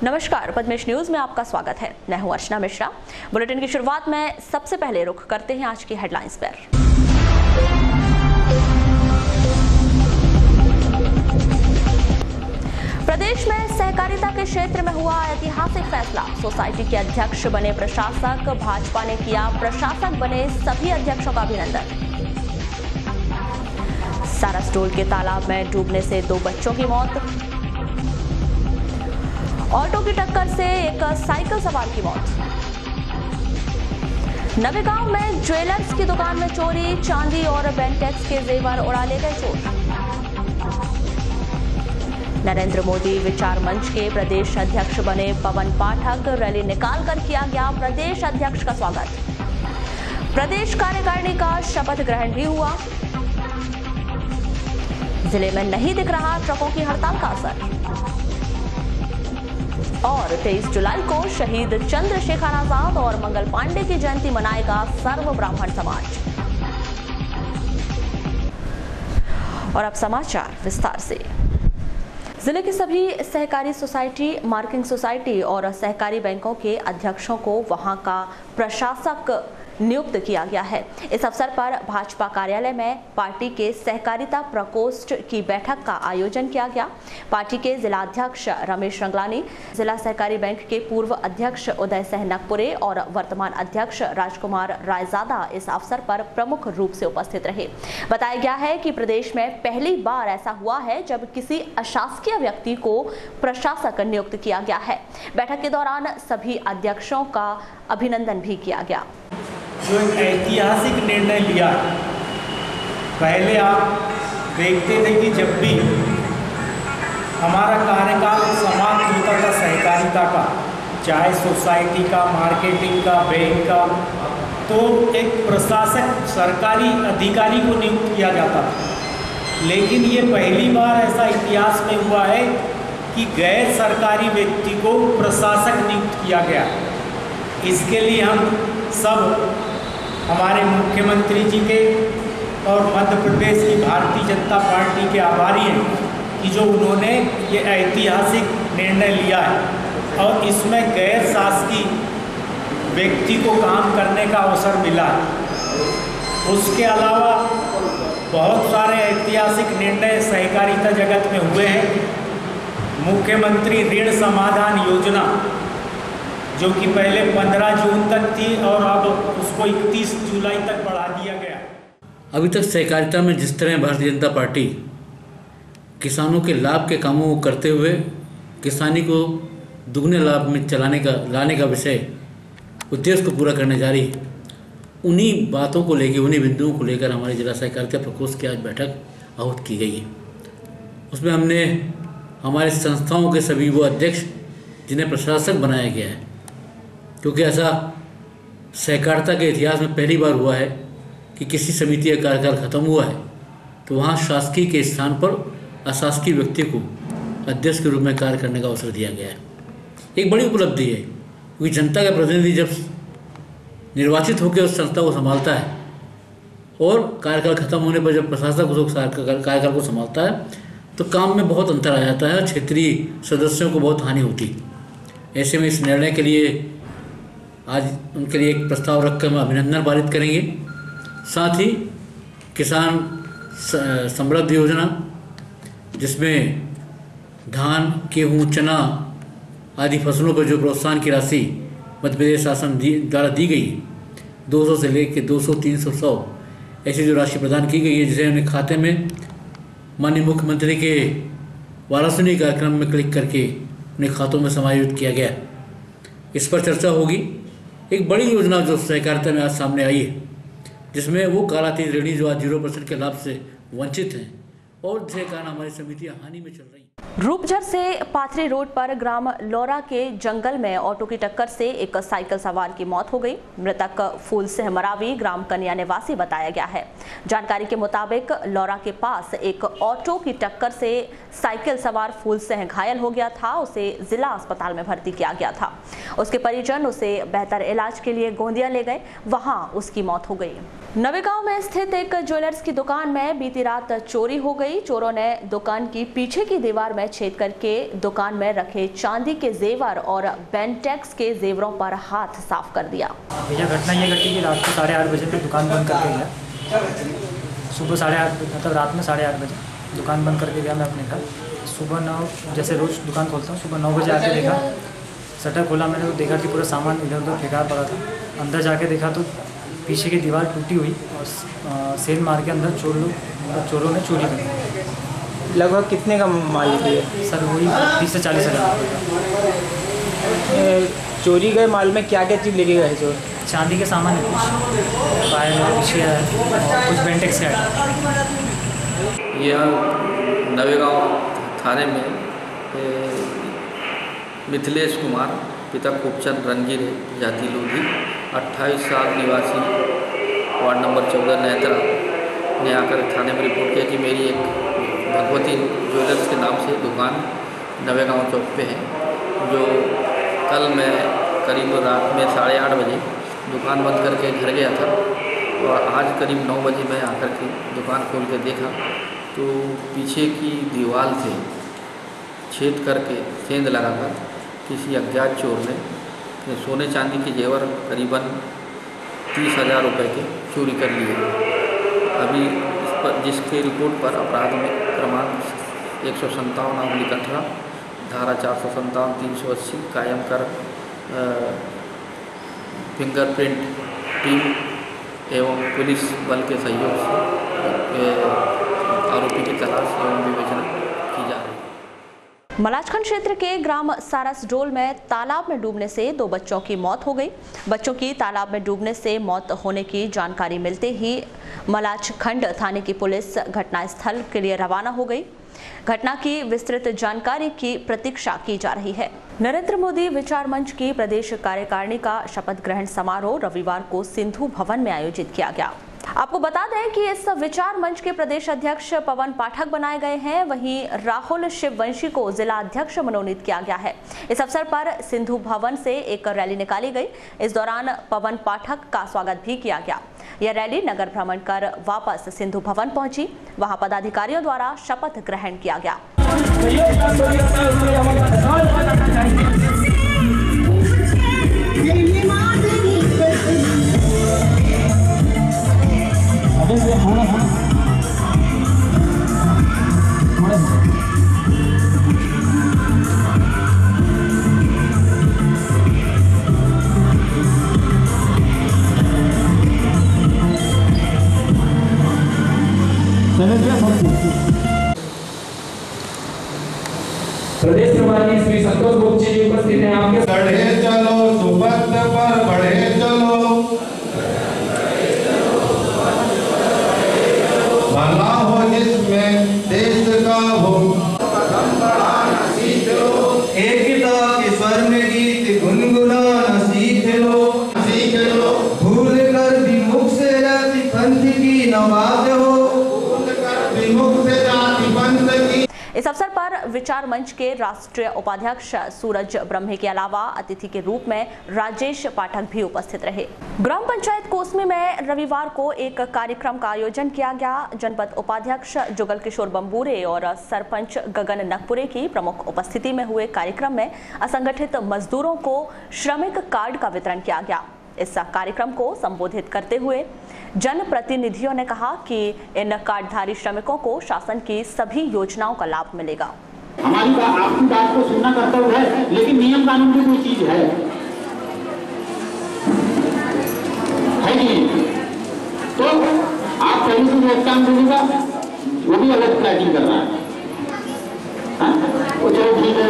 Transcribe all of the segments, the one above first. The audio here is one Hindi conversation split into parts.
नमस्कार, पद्मेश न्यूज में आपका स्वागत है। मैं हूं अर्चना मिश्रा। बुलेटिन की शुरुआत में सबसे पहले रुख करते हैं आज की हेडलाइंस पर। प्रदेश में सहकारिता के क्षेत्र में हुआ ऐतिहासिक फैसला। सोसाइटी के अध्यक्ष बने प्रशासक। भाजपा ने किया प्रशासक बने सभी अध्यक्षों का अभिनंदन। सारसडोल के तालाब में डूबने से 2 बच्चों की मौत। ऑटो की टक्कर से एक साइकिल सवार की मौत। नवेगांव में ज्वेलर्स की दुकान में चोरी। चांदी और बेंटेक्स के जेवर उड़ा ले गए चोर। नरेंद्र मोदी विचार मंच के प्रदेश अध्यक्ष बने पवन पाठक। रैली निकालकर किया गया प्रदेश अध्यक्ष का स्वागत। प्रदेश कार्यकारिणी का शपथ ग्रहण भी हुआ। जिले में नहीं दिख रहा ट्रकों की हड़ताल का असर। और 23 जुलाई को शहीद चंद्रशेखर आजाद और मंगल पांडे की जयंती मनाएगा सर्व ब्राह्मण समाज। और अब समाचार विस्तार से। जिले के सभी सहकारी सोसाइटी, मार्किंग सोसाइटी और सहकारी बैंकों के अध्यक्षों को वहां का प्रशासक नियुक्त किया गया है। इस अवसर पर भाजपा कार्यालय में पार्टी के सहकारिता प्रकोष्ठ की बैठक का आयोजन किया गया। पार्टी के जिला अध्यक्ष रमेश रंगलानी, जिला सहकारी बैंक के पूर्व अध्यक्ष उदय सिंह नकपुरे और वर्तमान अध्यक्ष राजकुमार रायजादा इस अवसर पर प्रमुख रूप से उपस्थित रहे। बताया गया है कि प्रदेश में पहली बार ऐसा हुआ है जब किसी अशासकीय व्यक्ति को प्रशासक नियुक्त किया गया है। बैठक के दौरान सभी अध्यक्षों का अभिनंदन भी किया गया। जो एक ऐतिहासिक निर्णय लिया, पहले आप देखते थे कि जब भी हमारा कार्यकाल समाप्त होता था सहकारिता का, चाहे सोसाइटी का, मार्केटिंग का, बैंक का, तो एक प्रशासक सरकारी अधिकारी को नियुक्त किया जाता था। लेकिन ये पहली बार ऐसा इतिहास में हुआ है कि गैर सरकारी व्यक्ति को प्रशासक नियुक्त किया गया। इसके लिए हम सब हमारे मुख्यमंत्री जी के और मध्य प्रदेश की भारतीय जनता पार्टी के आभारी हैं कि जो उन्होंने ये ऐतिहासिक निर्णय लिया है और इसमें गैर शासकीय व्यक्ति को काम करने का अवसर मिला है। उसके अलावा बहुत सारे ऐतिहासिक निर्णय सहकारिता जगत में हुए हैं। मुख्यमंत्री ऋण समाधान योजना जो कि पहले 15 जून तक थी और अब उसको 31 जुलाई तक बढ़ा दिया गया। अभी तक सहकारिता में जिस तरह भारतीय जनता पार्टी किसानों के लाभ के कामों को करते हुए किसानी को दुगने लाभ में लाने का विषय उद्देश्य को पूरा करने जा रही, उन्हीं बातों को लेकर, उन्हीं बिंदुओं को लेकर हमारे जिला सहकारिता प्रकोष्ठ की आज बैठक आहूत की गई है। उसमें हमने हमारे संस्थाओं के सभी वो अध्यक्ष जिन्हें प्रशासक बनाया गया है, क्योंकि ऐसा सहकारिता के इतिहास में पहली बार हुआ है कि किसी समिति का कार्यकाल खत्म हुआ है तो वहाँ शासकीय के स्थान पर अशासकीय व्यक्ति को अध्यक्ष के रूप में कार्य करने का अवसर दिया गया है। एक बड़ी उपलब्धि है, क्योंकि जनता का प्रतिनिधि जब निर्वाचित होकर उस संस्था को संभालता है और कार्यकाल खत्म होने पर जब प्रशासक उस कार्यकाल को संभालता है तो काम में बहुत अंतर आ जाता है और क्षेत्रीय सदस्यों को बहुत हानि होती। ऐसे में इस निर्णय के लिए आज उनके लिए एक प्रस्ताव रखकर हम अभिनंदन पारित करेंगे। साथ ही किसान समृद्धि योजना, जिसमें धान, गेहूँ, चना आदि फसलों पर जो प्रोत्साहन की राशि मध्य प्रदेश शासन द्वारा दी गई, 200 से लेकर 200, 300, 100 ऐसी जो राशि प्रदान की गई है, जिसे उन्हें खाते में माननीय मुख्यमंत्री के वाराणसी कार्यक्रम में क्लिक करके उन्हें खातों में समायोजित किया गया। इस पर चर्चा होगी। एक बड़ी योजना जो सहकारिता में आज सामने आई है, जिसमें वो कालातीत ऋणी जो आज 0% के लाभ से वंचित हैं और जिसके कारण हमारी समितियां हानि में चल रही हैं। रूपझर से पाथरी रोड पर ग्राम लौरा के जंगल में ऑटो की टक्कर से एक साइकिल सवार की मौत हो गई। मृतक फूल सिंह मरावी ग्राम कन्या निवासी बताया गया है। जानकारी के मुताबिक लौरा के पास एक ऑटो की टक्कर से साइकिल सवार फूल सिंह घायल हो गया था। उसे जिला अस्पताल में भर्ती किया गया था। उसके परिजन उसे बेहतर इलाज के लिए गोंदिया ले गए, वहां उसकी मौत हो गई। नवेगांव में स्थित एक ज्वेलर्स की दुकान में बीती रात चोरी हो गई। चोरों ने दुकान की पीछे की दीवार में छेद करके दुकान में रखे चांदी के जेवर और बेंटेक्स के जेवरों पर हाथ साफ कर दिया। भैया घटना ये घटी कि रात को 8:30 बजे तक दुकान बंद करके गया। सुबह 8:30 मतलब रात में 8:30 बजे दुकान बंद करके गया मैं अपने घर। सुबह 9 जैसे रोज़ दुकान खोलता हूँ, सुबह 9 बजे आके देखा, शटर खोला मैंने तो देखा कि पूरा सामान इधर उधर फेंका पड़ा था। अंदर जाके देखा तो पीछे की दीवार टूटी हुई और सेल मार के अंदर चोरों ने चोरी की। लगभग कितने का माल है सर? वही 30 से 40 हज़ार रुपये। चोरी गए माल में क्या क्या चीज़ लेके गए चोर? चांदी के सामान है, कुछ पायल है, पीछे है और कुछ बेंटेक्स है। यह नवेगांव थाने में मिथिलेश कुमार पिता खूबचंद रंगीरे जाति लोधी 28 साल निवासी वार्ड नंबर 14 नेत्रा ने आकर थाने में रिपोर्ट किया कि मेरी एक भगवती ज्वेलर्स के नाम से दुकान नवेगांव चौक पे है, जो कल मैं करीब रात में 8:30 बजे दुकान बंद करके घर गया था और आज करीब 9 बजे मैं आकर के दुकान खोल के देखा तो पीछे की दीवार से छेद करके सेंध लगाकर किसी अज्ञात चोर ने सोने चांदी के जेवर करीबन 30,000 रुपये के चोरी कर लिए। अभी इस पर जिसके रिपोर्ट पर अपराध में क्रमांक 157/18 धारा 457 380 कायम कर फिंगरप्रिंट टीम एवं पुलिस बल के सहयोग से आरोपी की तलाश एवं विवेचना की जा रही है। मलाजखंड क्षेत्र के ग्राम सारसडोल में तालाब में डूबने से 2 बच्चों की मौत हो गई। बच्चों की तालाब में डूबने से मौत होने की जानकारी मिलते ही मलाजखंड थाने की पुलिस घटनास्थल के लिए रवाना हो गई। घटना की विस्तृत जानकारी की प्रतीक्षा की जा रही है। नरेंद्र मोदी विचार मंच की प्रदेश कार्यकारिणी का शपथ ग्रहण समारोह रविवार को सिंधु भवन में आयोजित किया गया। आपको बता दें कि इस विचार मंच के प्रदेश अध्यक्ष पवन पाठक बनाए गए हैं, वहीं राहुल शिववंशी को जिला अध्यक्ष मनोनीत किया गया है। इस अवसर पर सिंधु भवन से एक रैली निकाली गई। इस दौरान पवन पाठक का स्वागत भी किया गया। यह रैली नगर भ्रमण कर वापस सिंधु भवन पहुंची। वहां पदाधिकारियों द्वारा शपथ ग्रहण किया गया। प्रदेश प्रभारी श्री संतोष गोपची जी उपस्थित हैं आपके। बढ़े चलो सुपथ पर बढ़े चलो, भला हो जिसमें देश का हो, एकता के स्वर में गीत गुनगुनाना सीख लो, भूल कर विमुख से जाति पंथ की नवाज हो, विमुख से जाति पंथ की। इस अवसर पर विचार मंच के राष्ट्रीय उपाध्यक्ष सूरज ब्रह्मे के अलावा अतिथि के रूप में राजेश पाठक भी उपस्थित रहे। ग्राम पंचायत कोसमी में रविवार को एक कार्यक्रम का आयोजन किया गया। जनपद उपाध्यक्ष जुगल किशोर बंबूरे और सरपंच गगन नकपुरे की प्रमुख उपस्थिति में हुए कार्यक्रम में असंगठित मजदूरों को श्रमिक कार्ड का वितरण किया गया। इस कार्यक्रम को संबोधित करते हुए जनप्रतिनिधियों ने कहा कि इन कार्डधारी श्रमिकों को शासन की सभी योजनाओं का लाभ मिलेगा। हमारी आपकी बात को सुनना कर्तव्य है, लेकिन नियम कानून की कोई चीज है नहीं। तो आप पहले से एग्जाम देगा, वो भी अलग प्लानिंग कर रहा है। वो चलो ठीक है,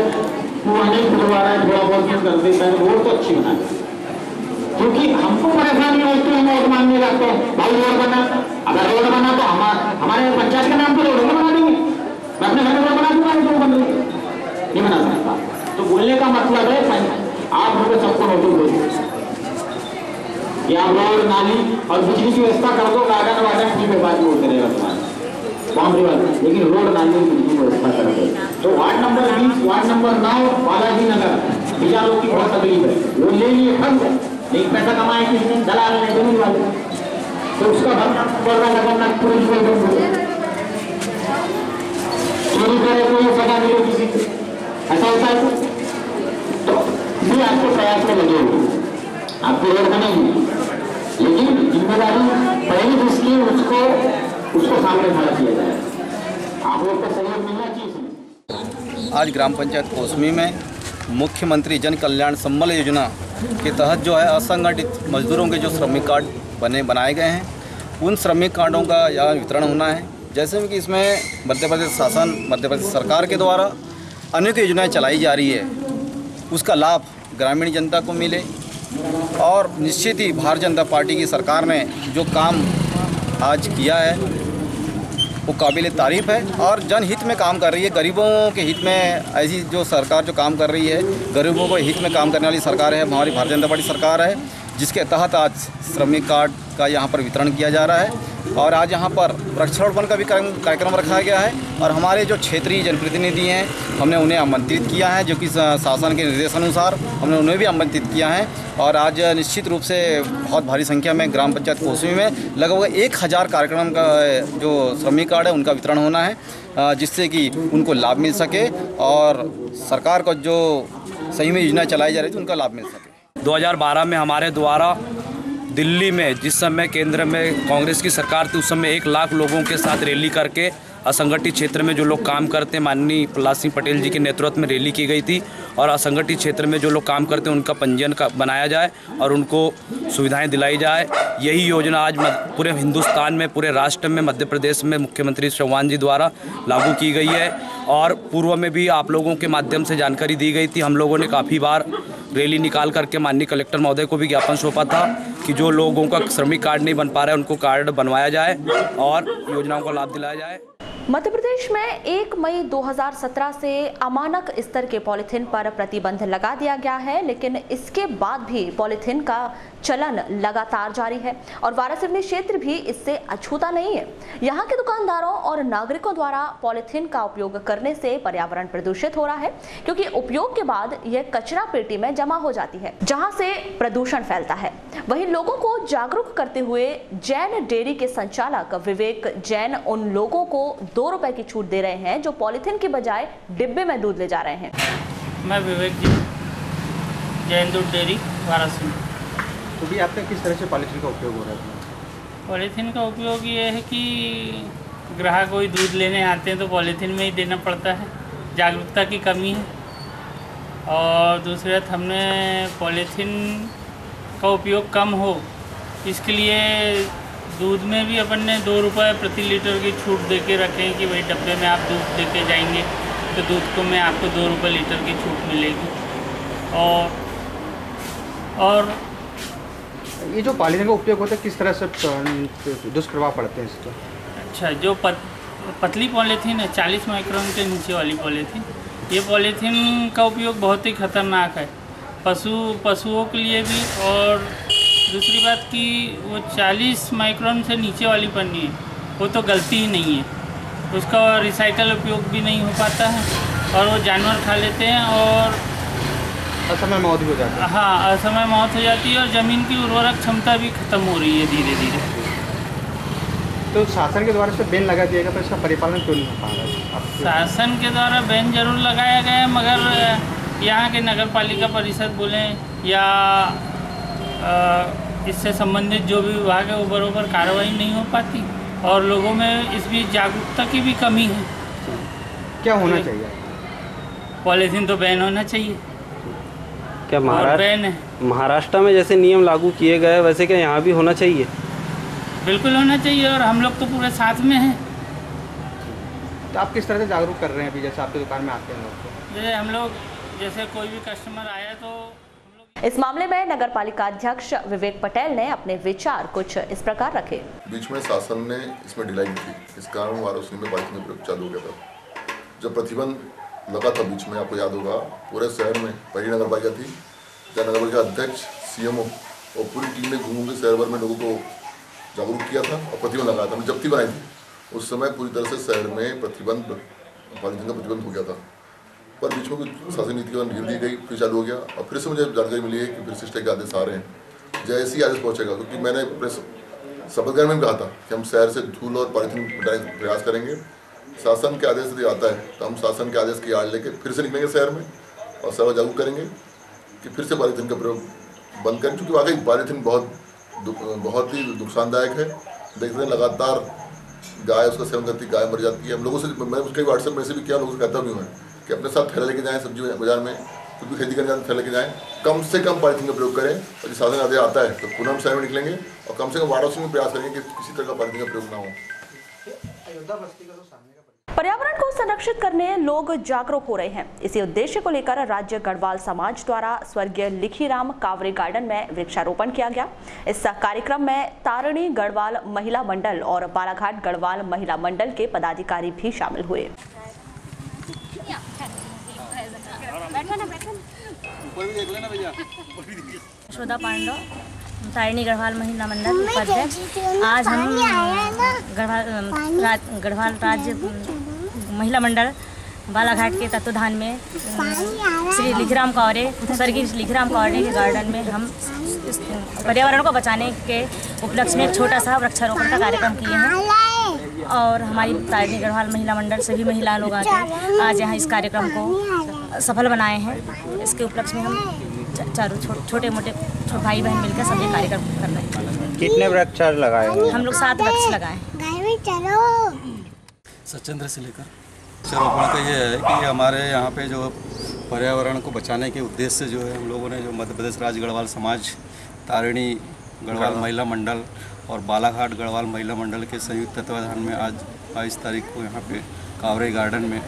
वो नहीं खुलवा रहा है, थोड़ा बहुत कर देता है, रोड तो अच्छी बना, क्योंकि हमको परेशानी होती है। हम वोट मांगने जाते हैं, भाई रोड बना, अगर रोड बना तो हमारे पंचायत के नाम पर रोड बना देंगे। मैं अपने घर में रोड बना दूंगा, रोड बन रही नहीं बना सकता। तो बोलने का मतलब है आप लोग सबको नोटिस दो कि आप रोड नाली और बिजली की व्यवस्था कर दो, गार्डन वार्डन ठीक है, बात वो करेगा तुम्हारा बाउंड्री वाला, लेकिन रोड नाली और बिजली की व्यवस्था कर दो। तो ward number 20, ward number 9 Balaji Nagar बिजा लोग की बहुत तकलीफ है। वो ले लिए खर्च, एक पैसा कमाए किसने, दलाल ने, जमीन वाले, तो उसका बढ़ रहा है। पुलिस चोरी करे तो ये सजा मिले किसी ऐसा होता है तो भी आपको प्रयास में लगे हुए, आपको रोड बनेगी, लेकिन जिम्मेदारी पहले जिसकी उसको सामने खड़ा किया जाए। आप लोग का सहयोग मिलना चाहिए। आज ग्राम पंचायत कोसमी में मुख्यमंत्री जन कल्याण संबल योजना के तहत जो है असंगठित मजदूरों के जो श्रमिक कार्ड बनाए गए हैं, उन श्रमिक कार्डों का यहाँ वितरण होना है। जैसे कि इसमें मध्य प्रदेश शासन, मध्य प्रदेश सरकार के द्वारा अनेक योजनाएं चलाई जा रही है, उसका लाभ ग्रामीण जनता को मिले। और निश्चित ही भारतीय जनता पार्टी की सरकार ने जो काम आज किया है वो काबिल तारीफ़ है और जनहित में काम कर रही है, गरीबों के हित में। ऐसी जो सरकार जो काम कर रही है, गरीबों के हित में काम करने वाली सरकार है हमारी भारतीय जनता पार्टी सरकार है, जिसके तहत आज श्रमिक कार्ड का यहाँ पर वितरण किया जा रहा है। और आज यहाँ पर वृक्षारोपण का भी कार्यक्रम रखा गया है और हमारे जो क्षेत्रीय जनप्रतिनिधि हैं हमने उन्हें आमंत्रित किया है, जो कि शासन के निर्देशानुसार हमने उन्हें भी आमंत्रित किया है। और आज निश्चित रूप से बहुत भारी संख्या में ग्राम पंचायत कोसमी में लगभग 1000 कार्यक्रम का जो श्रमिक कार्ड है उनका वितरण होना है, जिससे कि उनको लाभ मिल सके और सरकार को जो सही में योजना चलाई जा रही थी उनका लाभ मिल सके। 2012 में हमारे द्वारा दिल्ली में, जिस समय केंद्र में कांग्रेस की सरकार थी, उस समय 1 लाख लोगों के साथ रैली करके असंगठित क्षेत्र में जो लोग काम करते हैं, माननीय प्रहलाद सिंह पटेल जी के नेतृत्व में रैली की गई थी और असंगठित क्षेत्र में जो लोग काम करते हैं उनका पंजीयन बनाया जाए और उनको सुविधाएं दिलाई जाए। यही योजना आज पूरे हिंदुस्तान में, पूरे राष्ट्र में, मध्य प्रदेश में मुख्यमंत्री चौहान जी द्वारा लागू की गई है। और पूर्व में भी आप लोगों के माध्यम से जानकारी दी गई थी। हम लोगों ने काफ़ी बार रैली निकाल करके माननीय कलेक्टर महोदय को भी ज्ञापन सौंपा था कि जो लोगों का श्रमिक कार्ड नहीं बन पा रहा है उनको कार्ड बनवाया जाए और योजनाओं का लाभ दिलाया जाए। मध्य प्रदेश में 1 मई 2017 से अमानक स्तर के पॉलीथीन पर प्रतिबंध लगा दिया गया है, लेकिन इसके बाद भी पॉलीथीन का चलन लगातार जारी है और वारासिवनी क्षेत्र भी इससे अछूता नहीं है। यहाँ के दुकानदारों और नागरिकों द्वारा पॉलीथीन का उपयोग करने से पर्यावरण प्रदूषित हो रहा है, क्योंकि उपयोग के बाद यह कचरा पेटी में जमा हो जाती है, जहाँ से प्रदूषण फैलता है। वहीं लोगों को जागरूक करते हुए जैन डेयरी के संचालक विवेक जैन उन लोगों को 2 रुपए की छूट दे रहे हैं जो पॉलीथीन के बजाय डिब्बे में दूध ले जा रहे हैं। मैं विवेक जी, जैन दूध डेयरी वाराणसी। तो भी आपका किस तरह से पॉलीथीन का उपयोग हो रहा है? पॉलीथीन का उपयोग ये है कि ग्राहक कोई दूध लेने आते हैं तो पॉलीथीन में ही देना पड़ता है, जागरूकता की कमी है। और दूसरी बात, हमने पॉलीथीन का उपयोग कम हो इसके लिए दूध में भी अपन ने 2 रुपये प्रति लीटर की छूट दे के रखे हैं कि भाई डब्बे में आप दूध दे के जाएंगे तो दूध को में आपको 2 रुपये लीटर की छूट मिलेगी। और ये जो पॉलीथीन का उपयोग होता है किस तरह से दुष्प्रभाव पड़ते हैं इसके? अच्छा, जो पतली पॉलीथीन है 40 माइक्रोन के नीचे वाली पॉलीथीन, ये पॉलीथीन का उपयोग बहुत ही खतरनाक है पशुओं के लिए भी। और दूसरी बात कि वो 40 माइक्रोन से नीचे वाली पन्नी है, वो तो गलती ही नहीं है, उसका रिसाइकल उपयोग भी नहीं हो पाता है और वो जानवर खा लेते हैं और असमय मौत भी हो जाती है। हाँ, असमय मौत हो जाती है और ज़मीन की उर्वरक क्षमता भी खत्म हो रही है धीरे धीरे। तो शासन के द्वारा इस पर बैन लगा दिया गया, तो इसका परिपालन क्यों नहीं हो पा रहा है? शासन के द्वारा बैन जरूर लगाया गया है, मगर यहाँ के नगर पालिका परिषद बोलें या इससे संबंधित जो भी विभाग है वो बराबर कार्रवाई नहीं हो पाती और लोगों में इस बीच जागरूकता की भी कमी है। क्या होना चाहिए? पॉलीथीन तो बैन होना चाहिए। क्या बैन है? महाराष्ट्र में जैसे नियम लागू किए गए वैसे क्या यहाँ भी होना चाहिए? बिल्कुल होना चाहिए और हम लोग तो पूरे साथ में हैं। तो आप किस तरह से जागरूक कर रहे हैं? अभी जैसे आपकी दुकान में आते हैं लोग, जैसे हम लोग, जैसे कोई भी कस्टमर आया तो इस मामले में नगर पालिका अध्यक्ष विवेक पटेल ने अपने विचार कुछ इस प्रकार रखे। बीच में शासन ने इसमें ढिलाई की थी, इस कारण वाराणसी में पॉलीथीन प्रयोग चालू हो गया था। जब प्रतिबंध लगा था बीच में, आपको याद होगा, पूरे शहर में पहली नगर पालिका थी जहाँ नगर पालिका अध्यक्ष, CMO और पूरी टीम ने घूम के शहर भर में लोगों को जागरूक किया था और प्रतिबंध लगाया था। जब्ती बनाई थी उस समय पूरी तरह से शहर में प्रतिबंध, पॉलीथीन का प्रतिबंध हो गया था। पर बीच में कुछ शासन नीति ढील दी गई, फिर चालू हो गया और फिर से मुझे जानकारी मिली है कि फिर से के आदेश आ रहे हैं। जैसे ही आदेश पहुंचेगा, क्योंकि मैंने अपने शपथ ग्रहण में कहा था कि हम शहर से धूल और पॉलीथीन हटाने का प्रयास करेंगे, शासन के आदेश यदि आता है तो हम शासन के आदेश की आड़ लेके फिर से निकलेंगे शहर में और सब जागरूक करेंगे कि फिर से पॉलीथीन का प्रयोग बंद करें, क्योंकि वाकई पॉलीथीन बहुत ही नुकसानदायक है। देखते हैं लगातार गाय उसका सेवन करती, गाय मर जाती है। हम लोगों से मैं उसके व्हाट्सएप में से भी किया, लोगों से कहता भी हूँ कि अपने साथ थैला लेके जाएँ, सब्जी बाजार में कुछ भी खरीदी करने जाए थैला लेके जाएँ, कम से कम पॉलीथीन का प्रयोग करें। और जो शासन आदेश आता है तो पुनः हम शहर में निकलेंगे और कम से कम वाराणसी में प्रयास करेंगे कि किसी तरह का पॉलीथीन का प्रयोग ना हो। पर्यावरण को संरक्षित करने लोग जागरूक हो रहे हैं। इसी उद्देश्य को लेकर राज्य गढ़वाल समाज द्वारा स्वर्गीय लिखीराम कावरे गार्डन में वृक्षारोपण किया गया। इस कार्यक्रम में तारिणी गढ़वाल महिला मंडल और बालाघाट गढ़वाल महिला मंडल के पदाधिकारी भी शामिल हुए। यशोदा पांडव, तारिणी गढ़वाल महिला मंडल उपाध्यक्ष। आज हम गढ़वाल राज्य महिला मंडल बालाघाट के तत्वाधान में श्री लिखीराम कावरे, स्वर्गीय लिखीराम कावरे के गार्डन में हम इस पर्यावरण को बचाने के उपलक्ष्य में एक छोटा सा वृक्षारोपण का कार्यक्रम किए हैं। और हमारी तारिणी गढ़वाल महिला मंडल सभी महिला लोग आके आज यहाँ इस कार्यक्रम को सफल बनाए हैं। इसके उपलक्ष्य में हम चारों छोटे मोटे भाई बहन मिलकर सब ये कार्यक्रम कर रहे हैं। कितने वृक्ष लगाए? हम लोग 7 वृक्ष लगाए। सचिंद्र से लेकर वृक्षारोपण का ये है कि हमारे यहाँ पे जो पर्यावरण को बचाने के उद्देश्य से जो है हम लोगों ने जो मध्य प्रदेश राज्य गढ़वाल समाज, तारिणी गढ़वाल महिला मंडल और बालाघाट गढ़वाल महिला मंडल के संयुक्त तत्वाधान में आज 22 तारीख को यहाँ पे कावरे गार्डन में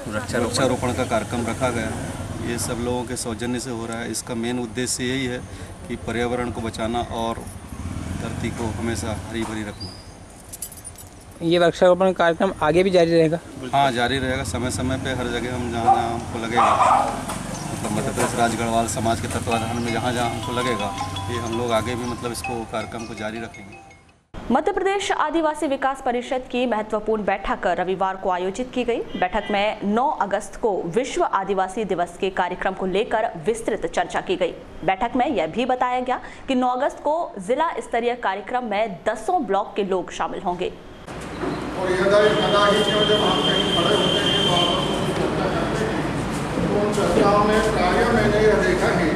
वृक्षारोपण का कार्यक्रम रखा गया है। ये सब लोगों के सौजन्य से हो रहा है। इसका मेन उद्देश्य यही है कि पर्यावरण को बचाना और धरती को हमेशा हरी भरी रखना। ये वृक्षारोपण कार्यक्रम आगे भी जारी रहेगा? हाँ, जारी रहेगा। समय समय पे हर जगह हम जहाँ हमको लगेगा, मतलब मध्य प्रदेश राज्य गढ़वाल समाज के तत्वाधान में जहाँ हमको लगेगा, ये हम लोग आगे भी मतलब इसको कार्यक्रम को जारी रखेंगे। मध्य प्रदेश आदिवासी विकास परिषद की महत्वपूर्ण बैठक रविवार को आयोजित की गई। बैठक में 9 अगस्त को विश्व आदिवासी दिवस के कार्यक्रम को लेकर विस्तृत चर्चा की गई। बैठक में यह भी बताया गया कि 9 अगस्त को जिला स्तरीय कार्यक्रम में 10 ब्लॉक के लोग शामिल होंगे। और जब हम कहीं खड़े होते हैं तो उन चर्चाओं में प्रायः मैंने यह देखा है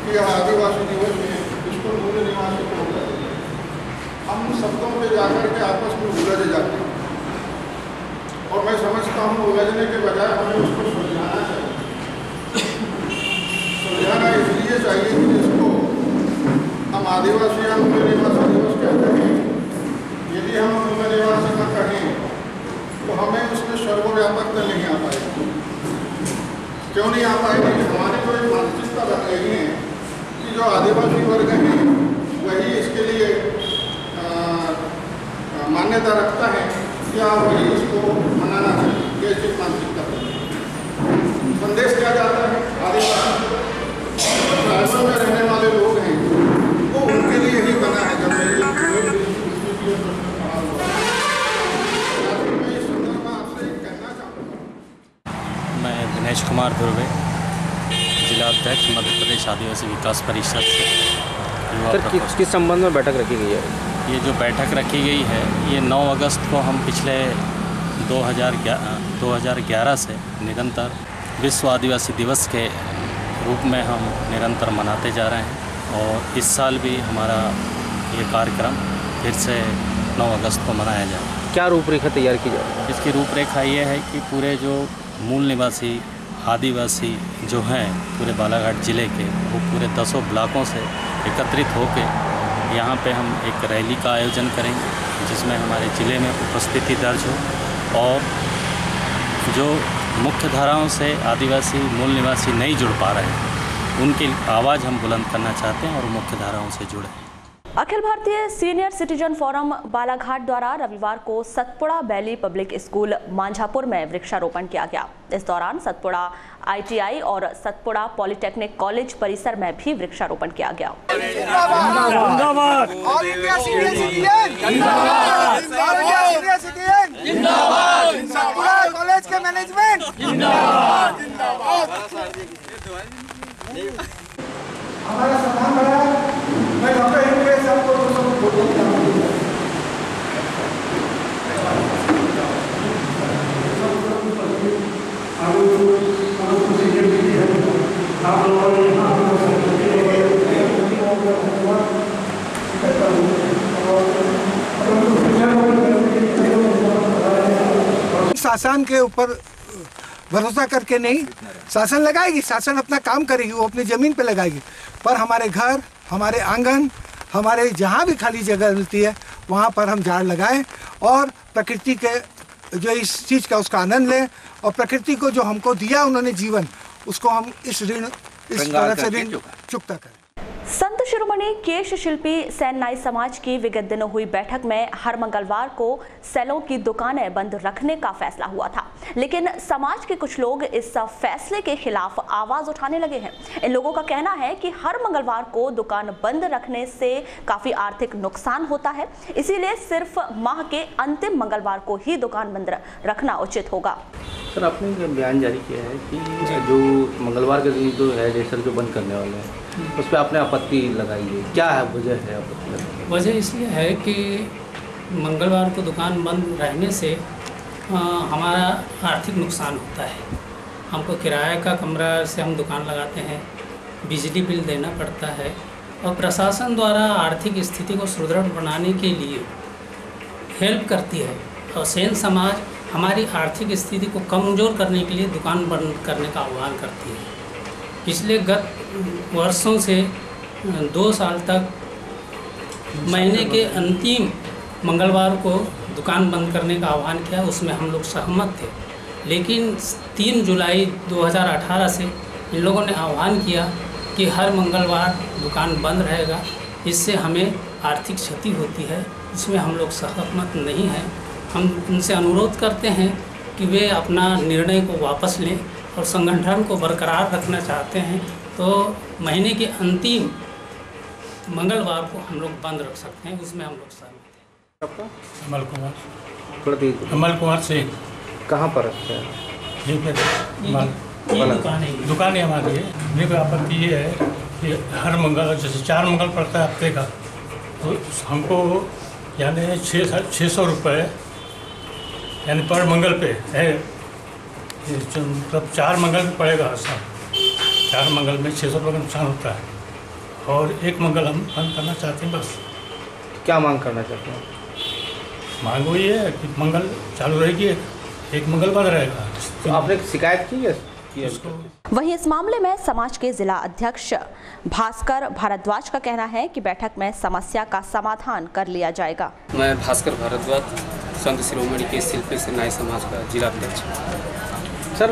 कि आदिवासी दिवस में बिल्कुल मूल निवासी हम शब्दों पे जाकर के आपस में उलझ जाते हैं और मैं समझता हूँ उलझने के बजाय हमें उसको सुलझाना चाहिए। सुलझाना इसलिए चाहिए कि जिसको हम आदिवासी या मूल निवासी दिवस कहते हैं, यदि हम मूल निवासी न कहें तो हमें उसमें सर्वव्यापकता नहीं आ पाएगी। क्यों नहीं आ पाएगी? हमारी जो एक मानसिकता बन गई है कि जो आदिवासी वर्ग हैं वही इसके लिए मान्यता रखता है, क्या वही इसको मनाना चाहिए। कैसे मानसिकता संदेश क्या जाता है? आदिवासी में रहने वाले लोग हैं वो उनके लिए ही बना है। जब मैं दिनेश कुमार दुर्वे, जिला अध्यक्ष मध्य प्रदेश आदिवासी विकास परिषद से। सर, किस संबंध में बैठक रखी गई है? ये जो बैठक रखी गई है ये 9 अगस्त को हम पिछले 2011 से निरंतर विश्व आदिवासी दिवस के रूप में हम निरंतर मनाते जा रहे हैं और इस साल भी हमारा ये कार्यक्रम फिर से 9 अगस्त को मनाया जाए। क्या रूपरेखा तैयार की जाए? इसकी रूपरेखा ये है कि पूरे जो मूल निवासी आदिवासी जो हैं पूरे बालाघाट ज़िले के, वो पूरे 10 ब्लॉकों से एकत्रित होकर यहाँ पे हम एक रैली का आयोजन करेंगे जिसमें हमारे ज़िले में उपस्थिति दर्ज हो और जो मुख्य धाराओं से आदिवासी मूल निवासी नहीं जुड़ पा रहे हैं उनकी आवाज़ हम बुलंद करना चाहते हैं और मुख्य धाराओं से जुड़े। Akhil Bharatiya senior citizen forum Balaghat द्वारा रविवार को Satpura valley public school Manjhapur में वृक्षारोपण किया गया। इस दौरान सतपुड़ा ITI और सतपुड़ा पॉलिटेक्निक कॉलेज परिसर में भी वृक्षारोपण किया गया। कॉलेज के मैनेजमेंट हमारा सामान बड़ा मैं सबको शासन के ऊपर भरोसा करके नहीं, शासन लगाएगी, शासन अपना काम करेगी, वो अपनी ज़मीन पे लगाएगी, पर हमारे घर, हमारे आंगन, हमारे जहाँ भी खाली जगह मिलती है वहाँ पर हम झाड़ लगाएं और प्रकृति के जो इस चीज़ का उसका आनंद लें, और प्रकृति को जो हमको दिया उन्होंने जीवन, उसको हम इस तरह से ऋण चुकता करें। संत शिरोमणि केश शिल्पी सैन नाई समाज की विगत दिनों हुई बैठक में हर मंगलवार को सेलों की दुकानें बंद रखने का फैसला हुआ था, लेकिन समाज के कुछ लोग इस फैसले के खिलाफ आवाज उठाने लगे हैं। इन लोगों का कहना है कि हर मंगलवार को दुकान बंद रखने से काफी आर्थिक नुकसान होता है, इसीलिए सिर्फ माह के अंतिम मंगलवार को ही दुकान बंद रखना उचित होगा। सर, आपने एक बयान जारी किया है कि जो मंगलवार के दिन जो है रेस्टोरेंट जो बंद करने वाले हैं उस पर आपने आपत्ति लगाई है, क्या है वजह है आपत्ति लगाई? वजह इसलिए है कि मंगलवार को दुकान बंद रहने से हमारा आर्थिक नुकसान होता है। हमको किराए का कमरा से हम दुकान लगाते हैं, बिजली बिल देना पड़ता है, और प्रशासन द्वारा आर्थिक स्थिति को सुदृढ़ बनाने के लिए हेल्प करती है, और सेन समाज हमारी आर्थिक स्थिति को कमज़ोर करने के लिए दुकान बंद करने का आह्वान करती है। पिछले गत वर्षों से 2 साल तक महीने के अंतिम मंगलवार को दुकान बंद करने का आह्वान किया, उसमें हम लोग सहमत थे, लेकिन 3 जुलाई 2018 से इन लोगों ने आह्वान किया कि हर मंगलवार दुकान बंद रहेगा, इससे हमें आर्थिक क्षति होती है, इसमें हम लोग सहमत नहीं हैं। हम उनसे अनुरोध करते हैं कि वे अपना निर्णय को वापस लें और संगठन को बरकरार रखना चाहते हैं तो महीने के अंतिम मंगलवार को हम लोग बंद रख सकते हैं, उसमें हम लोग सहमत हैं। अमल कुमार, अमल कुमार सिंह। कहाँ पर रखते हैं? यहीं पर दुकान है हमारी। मेरे को आपत्ति ये है कि हर मंगल, जैसे 4 मंगल पड़ता है हफ्ते का, तो हमको यानी 600 रुपये यानी पर मंगल पे है, मतलब 4 मंगल पे पड़ेगा ऐसा। 4 मंगल में 600 रुपये का नुकसान होता है, और 1 मंगल हम बंद करना चाहते हैं। बस क्या मांग करना चाहते हैं? मांग वही है कि मंगल चालू रहेगी, 1 मंगल बंद रहेगा। तो आपने शिकायत की है? वहीं इस मामले में समाज के जिला अध्यक्ष भास्कर भारद्वाज का कहना है कि बैठक में समस्या का समाधान कर लिया जाएगा। मैं भास्कर भारद्वाज, संत शिरोमणि केश शिल्पी सैन नाई समाज का जिला अध्यक्ष। सर,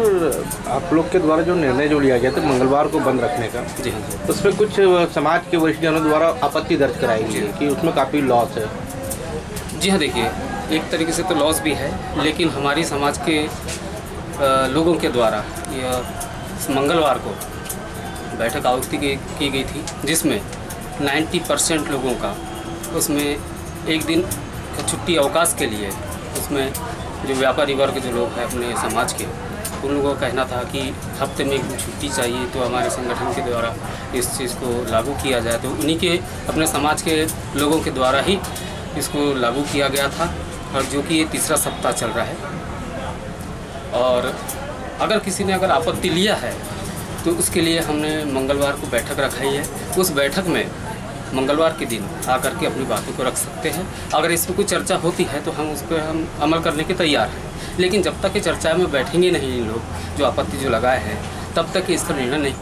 आप लोग के द्वारा जो निर्णय जो लिया गया था मंगलवार को बंद रखने का, जी हाँ, उस पर कुछ समाज के वरिष्ठ जनों द्वारा आपत्ति दर्ज कराई गई कि उसमें काफ़ी लॉस है। जी हाँ, देखिए, एक तरीके से तो लॉस भी है, लेकिन हमारी समाज के लोगों के द्वारा यह मंगलवार को बैठक आयोजित की गई थी, जिसमें 90% लोगों का उसमें एक दिन का छुट्टी अवकाश के लिए, उसमें जो व्यापारी वर्ग जो लोग हैं अपने समाज के, उन लोगों का कहना था कि हफ्ते में एक दिन छुट्टी चाहिए, तो हमारे संगठन के द्वारा इस चीज़ को लागू किया जाए। तो उन्हीं के अपने समाज के लोगों के द्वारा ही इसको लागू किया गया था, और जो कि ये 3रा सप्ताह चल रहा है। और अगर किसी ने अगर आपत्ति लिया है तो उसके लिए हमने मंगलवार को बैठक रखाई है। उस बैठक में मंगलवार के दिन आकर के अपनी बातों को रख सकते हैं। अगर इस पर कोई चर्चा होती है तो हम उस पर हम अमल करने के तैयार हैं, लेकिन जब तक ये चर्चा में बैठेंगे नहीं इन लोग जो आपत्ति जो लगाए हैं, तब तक इसका निर्णय नहीं।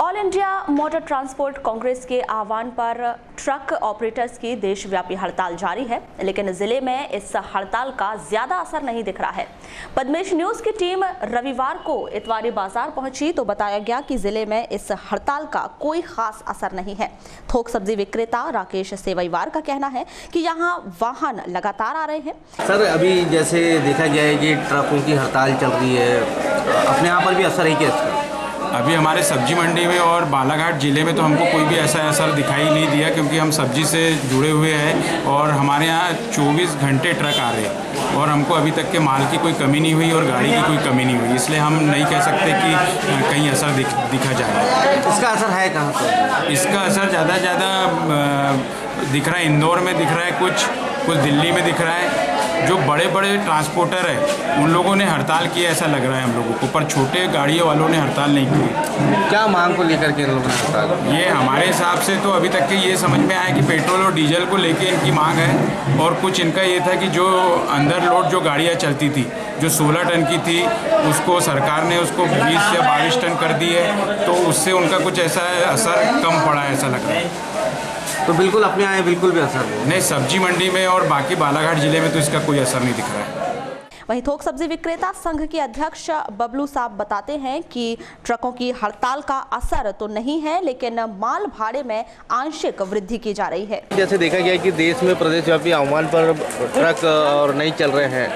All India motor transport Congress के आह्वान पर ट्रक ऑपरेटर्स की देशव्यापी हड़ताल जारी है, लेकिन जिले में इस हड़ताल का ज्यादा असर नहीं दिख रहा है। पद्मेश न्यूज की टीम रविवार को इतवारी बाजार पहुंची तो बताया गया कि जिले में इस हड़ताल का कोई खास असर नहीं है। थोक सब्जी विक्रेता राकेश सेवईवार का कहना है कि यहाँ वाहन लगातार आ रहे हैं। सर, अभी जैसे देखा गया है कि ट्रकों की हड़ताल चल रही है, अपने यहाँ पर भी असर है क्या? अभी हमारे सब्जी मंडी में और बालाघाट ज़िले में तो हमको कोई भी ऐसा असर दिखाई नहीं दिया, क्योंकि हम सब्जी से जुड़े हुए हैं और हमारे यहाँ 24 घंटे ट्रक आ रहे हैं, और हमको अभी तक के माल की कोई कमी नहीं हुई और गाड़ी की कोई कमी नहीं हुई, इसलिए हम नहीं कह सकते कि कहीं असर दिखा जाए। इसका असर है कहाँ पर? इसका असर ज़्यादा से ज़्यादा दिख रहा है, इंदौर में दिख रहा है, कुछ दिल्ली में दिख रहा है, जो बड़े बड़े ट्रांसपोर्टर है उन लोगों ने हड़ताल की ऐसा लग रहा है हम लोगों को, पर छोटे गाड़ियों वालों ने हड़ताल नहीं की। क्या मांग को लेकर के इन लोगों ने हड़ताल? ये हमारे हिसाब से तो अभी तक के ये समझ में आया कि पेट्रोल और डीजल को लेके इनकी मांग है, और कुछ इनका ये था कि जो अंदर लोड जो गाड़ियाँ चलती थी जो 16 टन की थी उसको सरकार ने उसको 20 या 22 टन कर दी है, तो उससे उनका कुछ ऐसा असर कम पड़ा है ऐसा लग रहा है। तो बिल्कुल अपने आए बिल्कुल भी असर नहीं, सब्जी मंडी में और बाकी बालाघाट जिले में तो इसका कोई असर नहीं दिख रहा है। वहीं थोक सब्जी विक्रेता संघ के अध्यक्ष बबलू साहब बताते हैं कि ट्रकों की हड़ताल का असर तो नहीं है, लेकिन माल भाड़े में आंशिक वृद्धि की जा रही है। जैसे देखा गया कि देश में प्रदेशव्यापी आह्वान पर ट्रक और नहीं चल रहे हैं,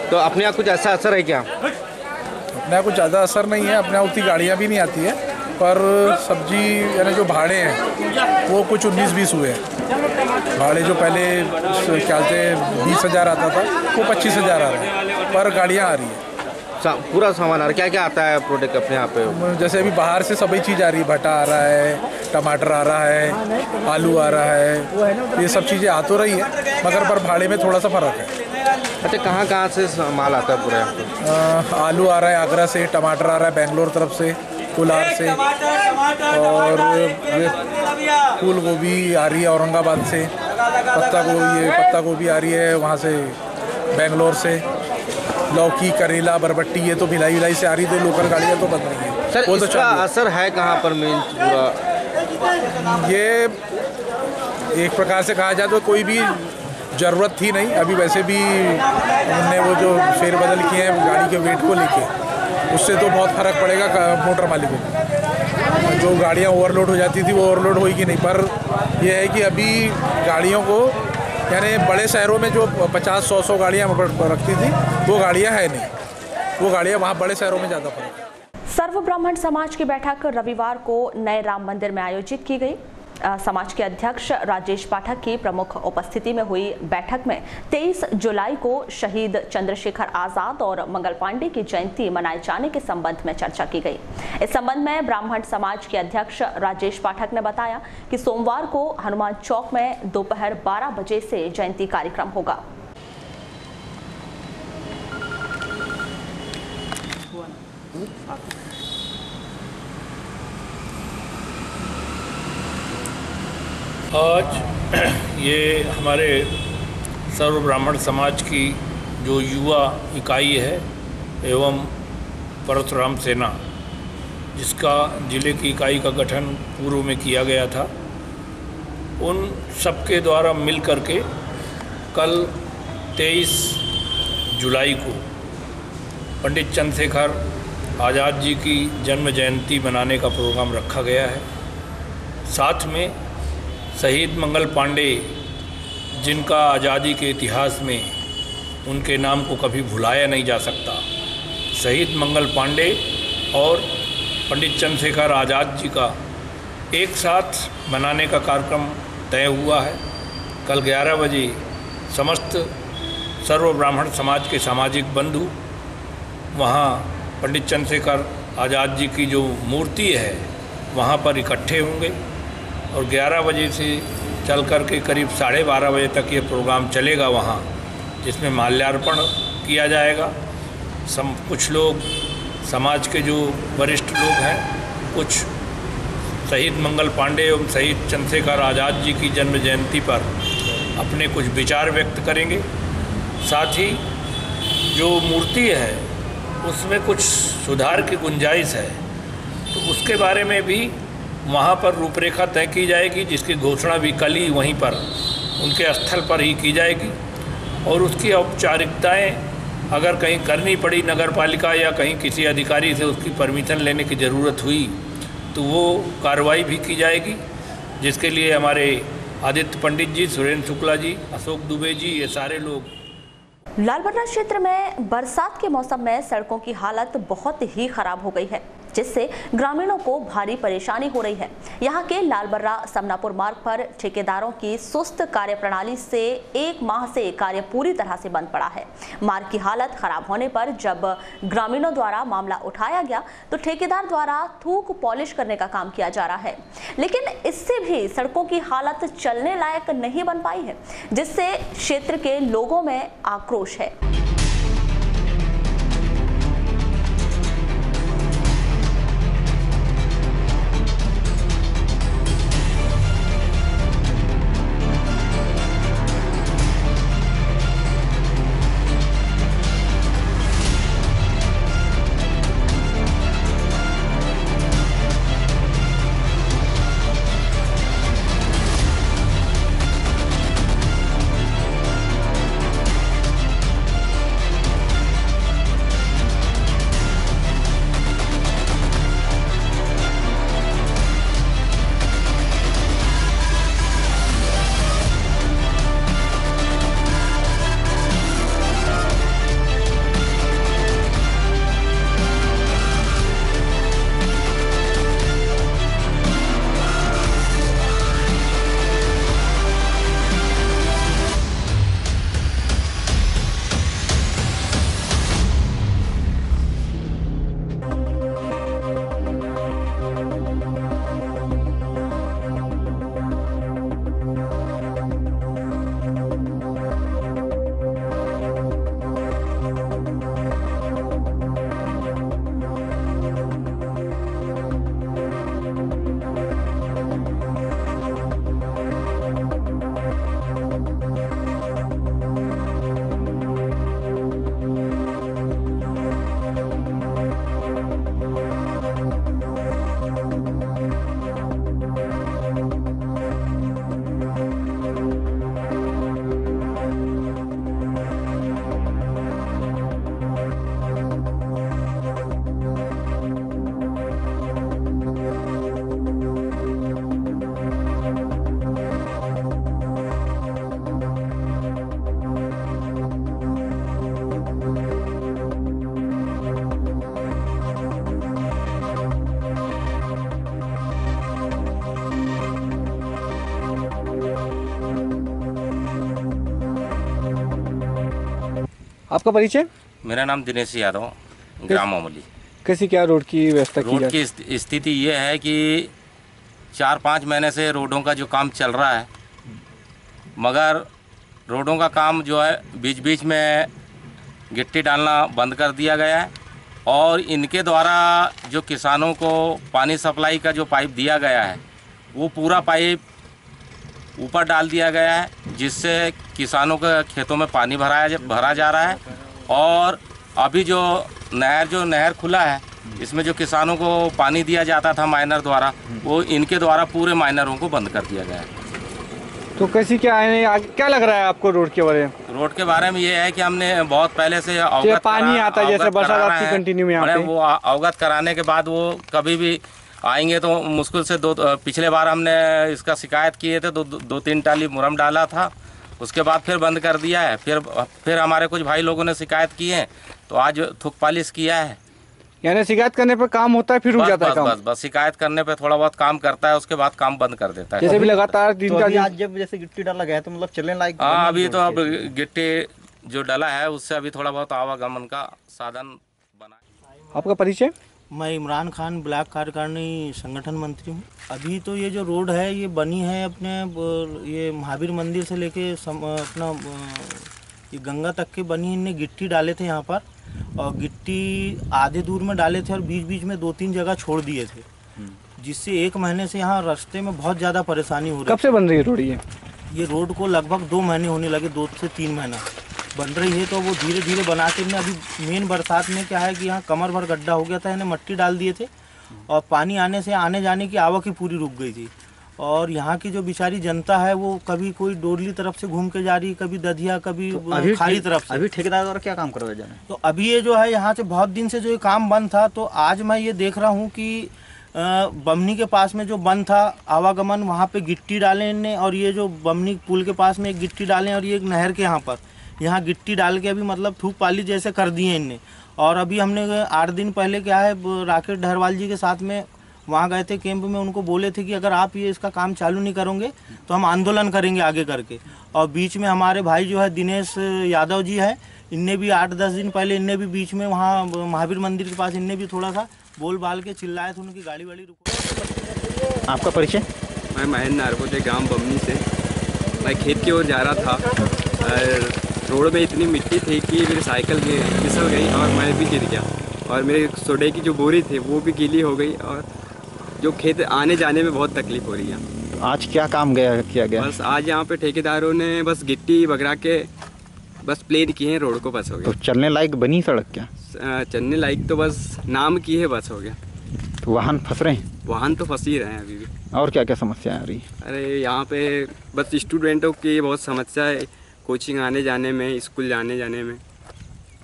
तो अपने यहाँ कुछ ऐसा असर है क्या? अपने यहाँ कुछ ज़्यादा असर नहीं है, अपने यहाँ उतनी गाड़ियाँ भी नहीं आती है, पर सब्जी यानी जो भाड़े हैं वो कुछ 19-20 हुए हैं। भाड़े जो पहले क्या थे 20,000 आता था वो 25,000 आ रहा है, पर गाड़ियाँ आ रही है। पूरा सामान आ रहा है? क्या क्या आता है प्रोडक्ट अपने यहाँ पे? जैसे अभी बाहर से सभी चीज़ आ रही है, भट्टा आ रहा है, टमाटर आ रहा है, आलू आ रहा है, ये सब चीज़ें आ तो रही है, मगर पर भाड़े में थोड़ा सा फ़र्क है। अच्छा, कहाँ से माल आता है पूरा यहाँ पे? आलू आ रहा है आगरा से, टमाटर आ रहा है बेंगलोर तरफ से, कोलार से, और फूल गोभी आ रही है औरंगाबाद से, पत्ता गोभी आ रही है वहाँ से बेंगलोर से, लौकी, करेला, बरबट्टी ये तो भिलाई से आ रही, तो लोकल गाड़ियाँ तो बन रही हैं। सर, इसका असर है कहाँ पर मेन पूरा? ये एक प्रकार से कहा जाए तो कोई भी ज़रूरत थी नहीं, अभी वैसे भी उन्होंने वो जो फेरबदल किए हैं गाड़ी के वेट को लेके, उससे तो बहुत फ़र्क पड़ेगा मोटर मालिकों को। जो गाड़ियाँ ओवरलोड हो जाती थी वो ओवरलोड होगी नहीं, पर यह है कि अभी गाड़ियों को यानी बड़े शहरों में जो 50-100 गाड़ियाँ रखती थी वो गाड़ियाँ है नहीं, वो गाड़ियाँ वहाँ बड़े शहरों में ज़्यादा फर्क है। सर्व ब्राह्मण समाज की बैठक रविवार को नए राम मंदिर में आयोजित की गई। समाज के अध्यक्ष राजेश पाठक की प्रमुख उपस्थिति में हुई बैठक में 23 जुलाई को शहीद चंद्रशेखर आजाद और मंगल पांडे की जयंती मनाए जाने के संबंध में चर्चा की गई। इस संबंध में ब्राह्मण समाज के अध्यक्ष राजेश पाठक ने बताया कि सोमवार को हनुमान चौक में दोपहर 12 बजे से जयंती कार्यक्रम होगा। आज ये हमारे सर्व ब्राह्मण समाज की जो युवा इकाई है एवं परशुराम सेना, जिसका जिले की इकाई का गठन पूर्व में किया गया था, उन सबके द्वारा मिल करके कल 23 जुलाई को पंडित चंद्रशेखर आज़ाद जी की जन्म जयंती मनाने का प्रोग्राम रखा गया है। साथ में शहीद मंगल पांडे, जिनका आज़ादी के इतिहास में उनके नाम को कभी भुलाया नहीं जा सकता, शहीद मंगल पांडे और पंडित चंद्रशेखर आज़ाद जी का एक साथ मनाने का कार्यक्रम तय हुआ है। कल 11 बजे समस्त सर्व ब्राह्मण समाज के सामाजिक बंधु वहाँ पंडित चंद्रशेखर आज़ाद जी की जो मूर्ति है वहाँ पर इकट्ठे होंगे और 11 बजे से चल कर के करीब 12:30 बजे तक ये प्रोग्राम चलेगा वहाँ, जिसमें माल्यार्पण किया जाएगा। कुछ लोग समाज के जो वरिष्ठ लोग हैं, कुछ शहीद मंगल पांडे एवं शहीद चंद्रशेखर आज़ाद जी की जन्म जयंती पर अपने कुछ विचार व्यक्त करेंगे। साथ ही जो मूर्ति है उसमें कुछ सुधार की गुंजाइश है, तो उसके बारे में भी वहाँ पर रूपरेखा तय की जाएगी, जिसकी घोषणा भी कल ही वहीं पर उनके स्थल पर ही की जाएगी। और उसकी औपचारिकताएं अगर कहीं करनी पड़ी नगर पालिका या कहीं किसी अधिकारी से उसकी परमिशन लेने की ज़रूरत हुई तो वो कार्रवाई भी की जाएगी, जिसके लिए हमारे आदित्य पंडित जी, सुरेंद्र शुक्ला जी, अशोक दुबे जी, ये सारे लोग। लालबर्रा क्षेत्र में बरसात के मौसम में सड़कों की हालत बहुत ही खराब हो गई है। जिससे ग्रामीणों को भारी परेशानी हो रही है। यहाँ के लालबर्रा समनापुर मार्ग पर ठेकेदारों की सुस्त कार्यप्रणाली से 1 माह से कार्य पूरी तरह से बंद पड़ा है। मार्ग की हालत खराब होने पर जब ग्रामीणों द्वारा मामला उठाया गया तो ठेकेदार द्वारा थूक पॉलिश करने का काम किया जा रहा है, लेकिन इससे भी सड़कों की हालत चलने लायक नहीं बन पाई है, जिससे क्षेत्र के लोगों में आक्रोश है। आपका परिचय? मेरा नाम दिनेश यादव, ग्राम अमली। कैसी क्या रोड की व्यवस्था की रोड की स्थिति ये है कि 4-5 महीने से रोडों का जो काम चल रहा है, मगर रोडों का काम जो है बीच बीच में गिट्टी डालना बंद कर दिया गया है और इनके द्वारा जो किसानों को पानी सप्लाई का जो पाइप दिया गया है वो पूरा पाइप ऊपर डाल दिया गया है, जिससे किसानों के खेतों में पानी भरा जा रहा है। और अभी जो नहर खुला है, इसमें जो किसानों को पानी दिया जाता था माइनर द्वारा, वो इनके द्वारा पूरे माइनरों को बंद कर दिया गया है। तो कैसी क्या लग रहा है आपको रोड के बारे में? रोड के बारे में ये है कि हमने बहुत पहले से अवगत पानी आता है जैसे बरसात की कंटिन्यू में यहाँ पे, वो अवगत कराने के बाद वो कभी भी आएंगे तो मुश्किल से पिछले बार हमने इसका शिकायत किए थे, 2-3 टाली मुरम डाला था, उसके बाद फिर बंद कर दिया है। फिर हमारे कुछ भाई लोगों ने शिकायत की है तो आज थूक पालिश किया है। यानी शिकायत करने पर काम होता है, फिर रुक जाता है काम? बस शिकायत करने पे थोड़ा बहुत काम करता है, उसके बाद काम बंद कर देता है। जैसे भी लगातार दिन का आज जब जैसे गिट्टी डाला गया तो मतलब चलने लायक? हाँ, अभी तो अब गिट्टी जो डाला है उससे अभी थोड़ा बहुत आवागमन का साधन बना। आपका परिचय? मैं इमरान खान, ब्लॉक कार्यकारिणी संगठन मंत्री हूँ। अभी तो ये जो रोड है ये बनी है अपने ये महावीर मंदिर से लेके अपना ये गंगा तक के बनी। इनने गिट्टी डाले थे यहाँ पर और गिट्टी आधे दूर में डाले थे और बीच बीच में 2-3 जगह छोड़ दिए थे, जिससे 1 महीने से यहाँ रास्ते में बहुत ज़्यादा परेशानी हो रही है। कब से बन रही है रोड? ये रोड को लगभग 2 महीने होने लगे, 2 से 3 महीना बन रही है। तो वो धीरे धीरे बना के इन्हें अभी मेन बरसात में क्या है कि यहाँ कमर भर गड्ढा हो गया था, इन्हें मट्टी डाल दिए थे और पानी आने से आने जाने की आवक ही पूरी रुक गई थी। और यहाँ की जो बेचारी जनता है वो कभी कोई डोरली तरफ से घूम के जा रही, कभी दधिया, कभी तो खाली तरफ से। अभी ठेकेदार द्वारा क्या काम करवाया जा रहा है? तो अभी ये जो है यहाँ से बहुत दिन से जो ये काम बंद था, तो आज मैं ये देख रहा हूँ कि बमनी के पास में जो बंद था आवागमन, वहाँ पे गिट्टी डाले इनने, और ये जो बमनी पुल के पास में एक गिट्टी डालें और ये एक नहर के यहाँ गिट्टी डाल के अभी मतलब थूक पाली जैसे कर दिए इनने। और अभी हमने 8 दिन पहले क्या है राकेश डहरवाल जी के साथ में वहाँ गए थे कैंप में, उनको बोले थे कि अगर आप ये इसका काम चालू नहीं करोगे तो हम आंदोलन करेंगे आगे करके। और बीच में हमारे भाई जो है दिनेश यादव जी है, इनने भी 8-10 दिन पहले इनने भी बीच में वहाँ महावीर मंदिर के पास इनने भी थोड़ा सा बोल बाल के चिल्लाए थे, उनकी गाड़ी वाड़ी रुको। आपका परिचय? मैं महेंद्र नारकोटे गांव बमनी से। मैं खेत की ओर जा रहा था और रोड में इतनी मिट्टी थी कि मेरी साइकिल फिसल गई और मैं भी गिर गया और मेरे सोडे की जो बोरी थी वो भी गीली हो गई और जो खेत आने जाने में बहुत तकलीफ हो रही है। आज क्या काम किया गया? बस आज यहाँ पे ठेकेदारों ने बस गिट्टी वगैरह के बस प्लेन किए हैं, रोड को बस हो गया। तो चलने लायक बनी सड़क क्या? चलने लायक तो बस नाम की है, बस हो गया। तो वाहन फंस रहे हैं? वाहन तो फंस ही रहे हैं अभी भी। और क्या क्या समस्याएं आ रही है? अरे यहाँ पे बस स्टूडेंटों की बहुत समस्या है, कोचिंग आने जाने में, स्कूल जाने में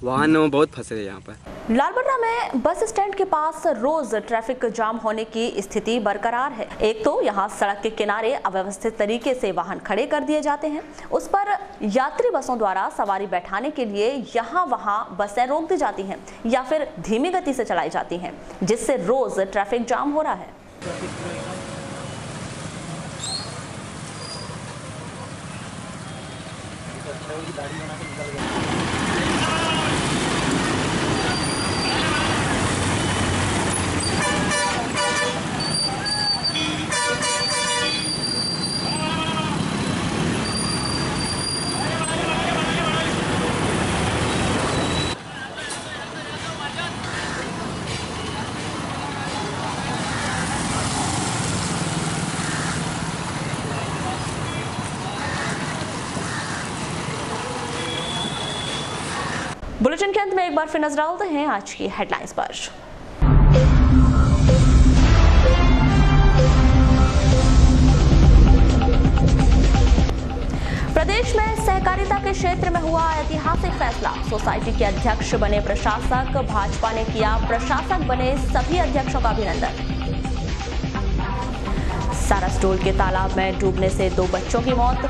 वाहन बहुत फंस रहे हैं यहाँ पर। लालबर्रा में बस स्टैंड के पास रोज ट्रैफिक जाम होने की स्थिति बरकरार है। एक तो यहाँ सड़क के किनारे अव्यवस्थित तरीके से वाहन खड़े कर दिए जाते हैं, उस पर यात्री बसों द्वारा सवारी बैठाने के लिए यहाँ वहाँ बसें रोक दी जाती हैं या फिर धीमी गति से चलाई जाती हैं, जिससे रोज ट्रैफिक जाम हो रहा है। बुलेटिन के अंत में एक बार फिर नजर डालते हैं आज की हेडलाइंस पर। प्रदेश में सहकारिता के क्षेत्र में हुआ ऐतिहासिक फैसला। सोसाइटी के अध्यक्ष बने प्रशासक, भाजपा ने किया प्रशासक बने सभी अध्यक्षों का अभिनंदन। सारसडोल के तालाब में डूबने से 2 बच्चों की मौत।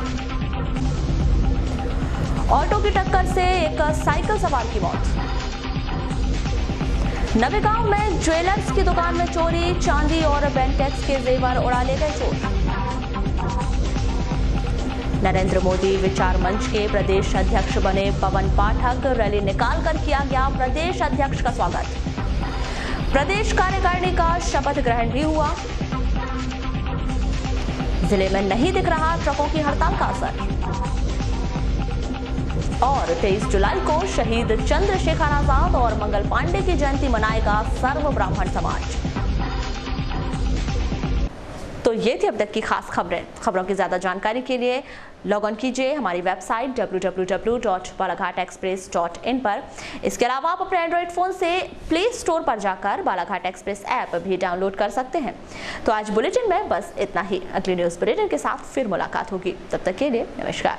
ऑटो की टक्कर से एक साइकिल सवार की मौत। नवेगांव में ज्वेलर्स की दुकान में चोरी, चांदी और बेंटेक्स के जेवर उड़ा ले गए चोर। नरेंद्र मोदी विचार मंच के प्रदेश अध्यक्ष बने पवन पाठक, रैली निकालकर किया गया प्रदेश अध्यक्ष का स्वागत। प्रदेश कार्यकारिणी का शपथ ग्रहण भी हुआ। जिले में नहीं दिख रहा ट्रकों की हड़ताल का असर। और 23 जुलाई को शहीद चंद्रशेखर आजाद और मंगल पांडे की जयंती मनाएगा सर्व ब्राह्मण समाज। तो ये थी अब तक की खास खबरें। खबरों की ज्यादा जानकारी के लिए लॉग ऑन कीजिए हमारी वेबसाइट www.balaghatexpress.in पर। इसके अलावा आप अपने एंड्रॉइड फोन से प्ले स्टोर पर जाकर बालाघाट एक्सप्रेस ऐप भी डाउनलोड कर सकते हैं। तो आज बुलेटिन में बस इतना ही। अगली न्यूज बुलेटिन के साथ फिर मुलाकात होगी, तब तक के लिए नमस्कार।